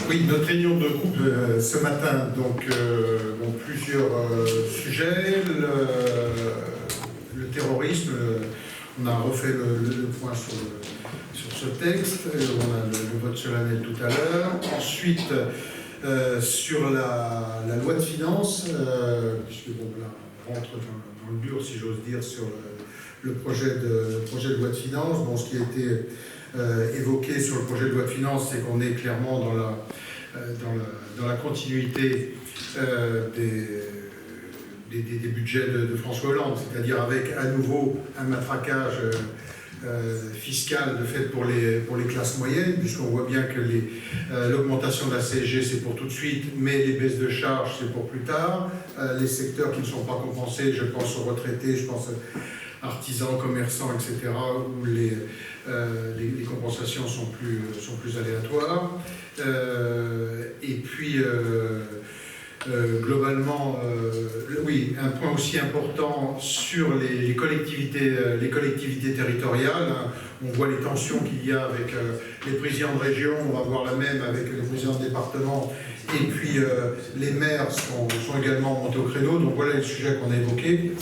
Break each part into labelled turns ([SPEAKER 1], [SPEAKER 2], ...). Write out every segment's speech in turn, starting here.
[SPEAKER 1] Oui, notre réunion de groupe ce matin, donc plusieurs sujets, le terrorisme, on a refait le point sur ce texte, on a le vote solennel tout à l'heure. Ensuite, sur la loi de finances, puisque bon, là, on rentre dans le dur, si j'ose dire, sur le projet de loi de finances. Bon, ce qui a été évoqué sur le projet de loi de finances, c'est qu'on est clairement dans la continuité des budgets de François Hollande, c'est-à-dire avec à nouveau un matraquage fiscal de fait pour les classes moyennes, puisqu'on voit bien que l'augmentation de la CSG c'est pour tout de suite, mais les baisses de charges c'est pour plus tard. Les secteurs qui ne sont pas compensés, je pense aux retraités, je pense artisans, commerçants, etc., où les compensations sont plus aléatoires. Et puis, globalement, oui, un point aussi important sur les collectivités territoriales. On voit les tensions qu'il y a avec les présidents de région, on va voir la même avec les présidents de département, et puis les maires sont également montés au créneau. Donc voilà les sujets qu'on a évoqués.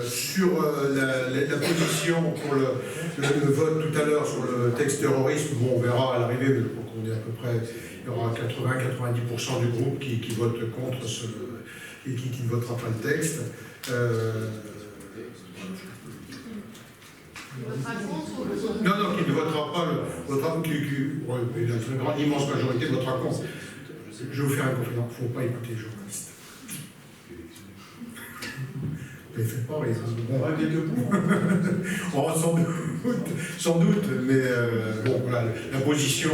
[SPEAKER 1] Sur la position pour le vote tout à l'heure sur le texte terrorisme, bon, on verra à l'arrivée, mais pour qu'on ait à peu près, il y aura 80-90% du groupe qui vote contre et qui ne votera pas le texte. Non, qui ne votera pas la très grande, immense majorité votera contre. Je vais vous faire un confident, il ne faut pas écouter les journalistes. Ne les faites pas,
[SPEAKER 2] on va bien debout.
[SPEAKER 1] Oh, sans doute, mais bon, voilà, la position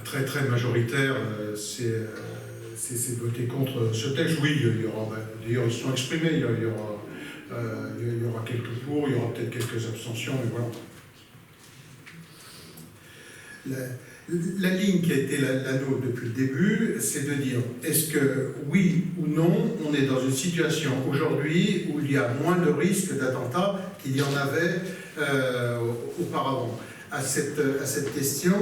[SPEAKER 1] très majoritaire, c'est de voter contre ce texte. Oui, il y aura, d'ailleurs, ils se sont exprimés, il y aura quelques pour, il y aura peut-être quelques abstentions, mais voilà. La ligne qui a été la nôtre depuis le début, c'est de dire, est-ce que, oui ou non, on est dans une situation aujourd'hui où il y a moins de risques d'attentats qu'il y en avait auparavant? À cette question,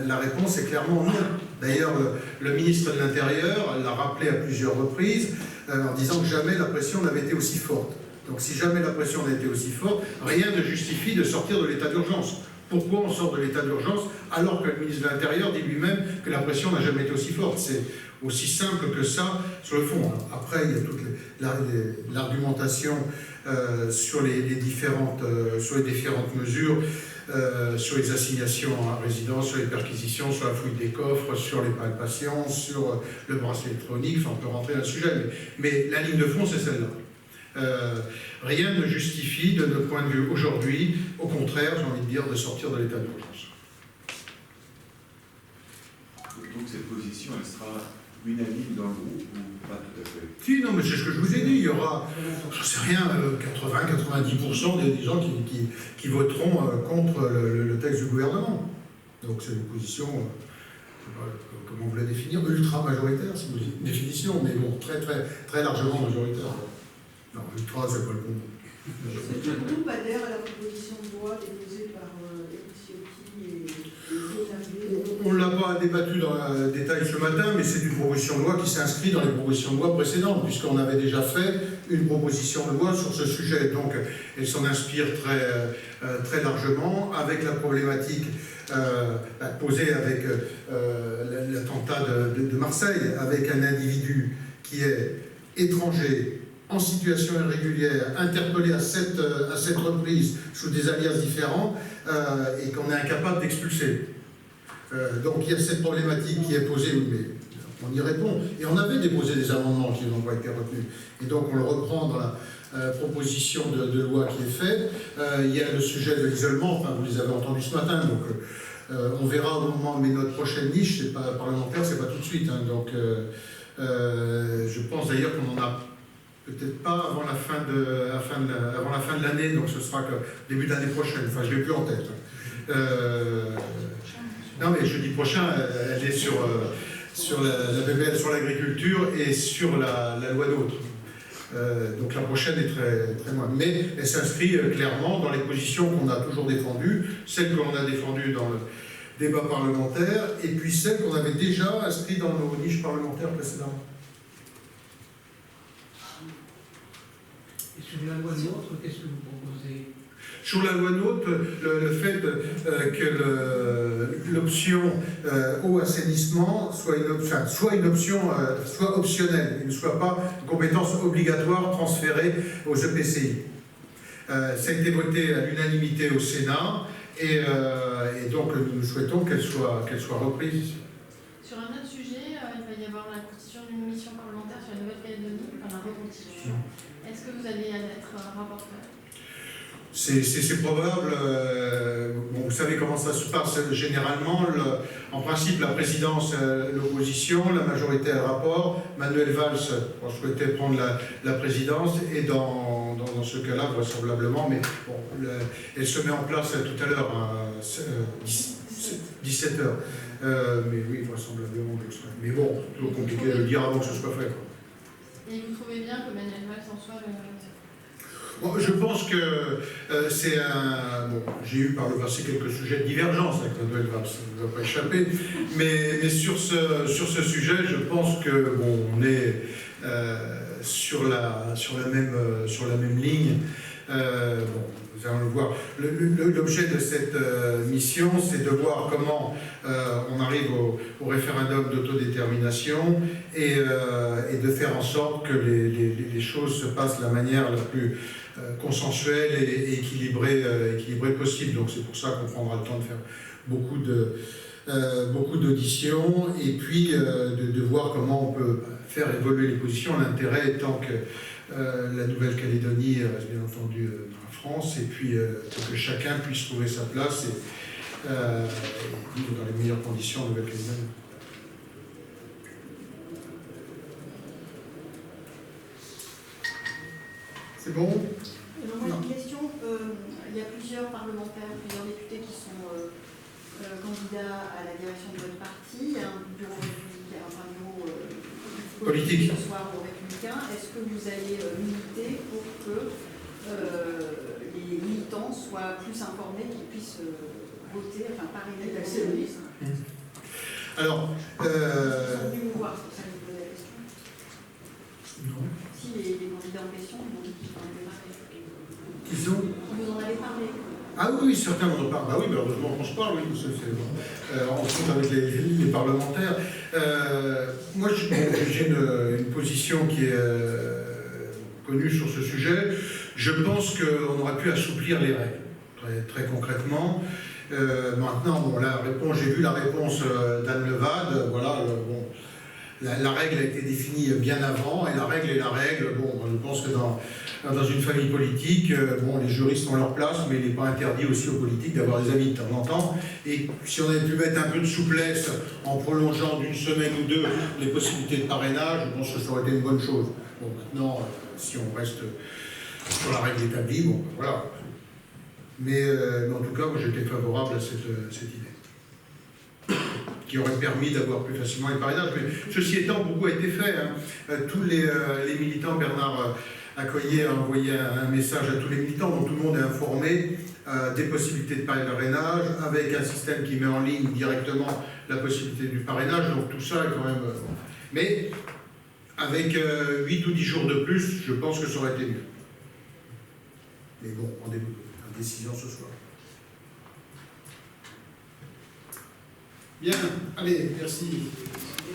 [SPEAKER 1] la réponse est clairement non. D'ailleurs, le ministre de l'Intérieur l'a rappelé à plusieurs reprises en disant que jamais la pression n'avait été aussi forte. Donc si jamais la pression n'a été aussi forte, rien ne justifie de sortir de l'état d'urgence. Pourquoi on sort de l'état d'urgence alors que le ministre de l'Intérieur dit lui-même que la pression n'a jamais été aussi forte? C'est aussi simple que ça sur le fond. Après, il y a toute l'argumentation sur les différentes mesures, sur les assignations à résidence, sur les perquisitions, sur la fouille des coffres, sur les palpations, sur le bracelet électronique. Enfin, on peut rentrer dans le sujet, mais la ligne de fond, c'est celle-là. Rien ne justifie, de notre point de vue aujourd'hui, au contraire, j'ai envie de dire, de sortir de l'état d'urgence.
[SPEAKER 3] Donc cette position, elle sera unanime dans le groupe ou pas tout à fait?
[SPEAKER 1] Si, non, mais c'est ce que je vous ai dit, il y aura, je ne sais rien, 80-90% des gens qui voteront contre le texte du gouvernement. Donc c'est une position, je ne sais pas comment vous la définir, ultra majoritaire, c'est une définition, mais bon, très largement majoritaire. Non, ultra, c'est pas le bon mot.
[SPEAKER 4] Le groupe adhère à la proposition de loi déposée par Éric Ciotti et les autres.
[SPEAKER 1] On ne l'a pas débattu dans le détail ce matin, mais c'est une proposition de loi qui s'inscrit dans les propositions de loi précédentes, puisqu'on avait déjà fait une proposition de loi sur ce sujet. Donc, elle s'en inspire très largement, avec la problématique posée avec l'attentat de Marseille, avec un individu qui est étranger, en situation irrégulière, interpellé à cette reprise sous des alias différents, et qu'on est incapable d'expulser. Donc il y a cette problématique qui est posée, mais on y répond. Et on avait déposé des amendements qui n'ont pas été retenus. Et donc on le reprend dans la proposition de loi qui est faite. Il y a le sujet de l'isolement, enfin vous les avez entendus ce matin, donc on verra au moment, mais notre prochaine niche, c'est pas parlementaire, c'est pas tout de suite. Hein, donc je pense d'ailleurs qu'on en a peut-être pas avant la fin de l'année, donc ce sera que début de l'année prochaine. Enfin, je l'ai plus en tête. Non, mais jeudi prochain, elle est sur la PPL sur l'agriculture et sur la loi NOTRe. Donc la prochaine est très loin. Mais elle s'inscrit clairement dans les positions qu'on a toujours défendues, celles que l'on a défendues débat parlementaire, et puis celle qu'on avait déjà inscrite dans nos niches parlementaires précédentes.
[SPEAKER 2] Et sur la loi NOTRe, qu'est-ce que vous proposez?
[SPEAKER 1] Sur la loi NOTRe, le fait que l'option eau assainissement soit une option, soit optionnelle, et ne soit pas une compétence obligatoire transférée aux EPCI. Ça a été voté à l'unanimité au Sénat, et donc nous souhaitons qu'elle soit reprise.
[SPEAKER 5] Sur un autre sujet, il va y avoir la constitution d'une mission parlementaire sur la Nouvelle-Calédonie, enfin la reconstitution. Est-ce que vous allez être rapporteur?
[SPEAKER 1] C'est probable. Bon, vous savez comment ça se passe généralement. En principe, la présidence, l'opposition, la majorité a le rapport. Manuel Valls souhaitait prendre la présidence, et dans ce cas-là, vraisemblablement, mais bon, elle se met en place tout à l'heure à 17h. Mais oui, vraisemblablement. Mais bon, c'est toujours compliqué de le dire avant que ce soit fait, quoi.
[SPEAKER 5] Et vous trouvez bien que Manuel Valls en soit le...
[SPEAKER 1] Bon, je pense que c'est un... Bon, j'ai eu par le passé quelques sujets de divergence avec Manuel Valls, ça ne va pas échapper, mais sur ce sujet, je pense que bon, on est sur la même ligne. Bon, vous allez le voir. L'objet de cette mission, c'est de voir comment on arrive au référendum d'autodétermination, et de faire en sorte que les choses se passent de la manière la plus consensuelle et équilibrée possible. Donc c'est pour ça qu'on prendra le temps de faire beaucoup d'auditions, et puis de voir comment on peut faire évoluer les positions. L'intérêt étant que la Nouvelle-Calédonie reste bien entendu dans la France, et puis pour que chacun puisse trouver sa place et vivre dans les meilleures conditions en Nouvelle-Calédonie. C'est bon?
[SPEAKER 4] Alors moi j'ai une question. Il y a plusieurs parlementaires, plusieurs députés qui sont candidats à la direction de votre parti. Il y a un bureau républicain, enfin un bureau
[SPEAKER 1] Politique.
[SPEAKER 4] ce soir au Républicain. Est-ce que vous allez militer pour que les militants soient plus informés, qu'ils puissent voter, enfin parrainer la liste?
[SPEAKER 1] Alors,
[SPEAKER 4] Ils sont venus vous voir, c'est pour ça que je vous posais la question.
[SPEAKER 1] non.
[SPEAKER 4] Si les candidats en question, ils m'ont dit qu'ils en avaient parlé.
[SPEAKER 1] Ils ont...
[SPEAKER 4] Vous en avez parlé?
[SPEAKER 1] Ah oui, certains m'en parlent. Bah oui, bah heureusement qu'on se parle, oui, parce que c'est bon. On se compte avec les parlementaires. Moi, j'ai une position qui est connue sur ce sujet. Je pense qu'on aurait pu assouplir les règles, très concrètement. Maintenant, bon, j'ai vu la réponse d'Anne Levade. Voilà, bon, la règle a été définie bien avant, et la règle est la règle. Bon, je pense que dans une famille politique, bon, les juristes ont leur place, mais il n'est pas interdit aussi aux politiques d'avoir des amis de temps en temps. Et si on avait pu mettre un peu de souplesse en prolongeant d'une semaine ou deux les possibilités de parrainage, je pense que ça aurait été une bonne chose. Bon, maintenant, si on reste sur la règle établie, bon, voilà. Mais en tout cas, moi j'étais favorable à cette idée, qui aurait permis d'avoir plus facilement les parrainages. Mais ceci étant, beaucoup a été fait. Hein. Tous les militants, Bernard Accoyer a envoyé un message à tous les militants, dont tout le monde est informé des possibilités de parrainage, avec un système qui met en ligne directement la possibilité du parrainage. Donc tout ça est quand même... Mais avec 8 ou 10 jours de plus, je pense que ça aurait été mieux. Mais bon, rendez-vous à décision ce soir. Bien, allez, merci.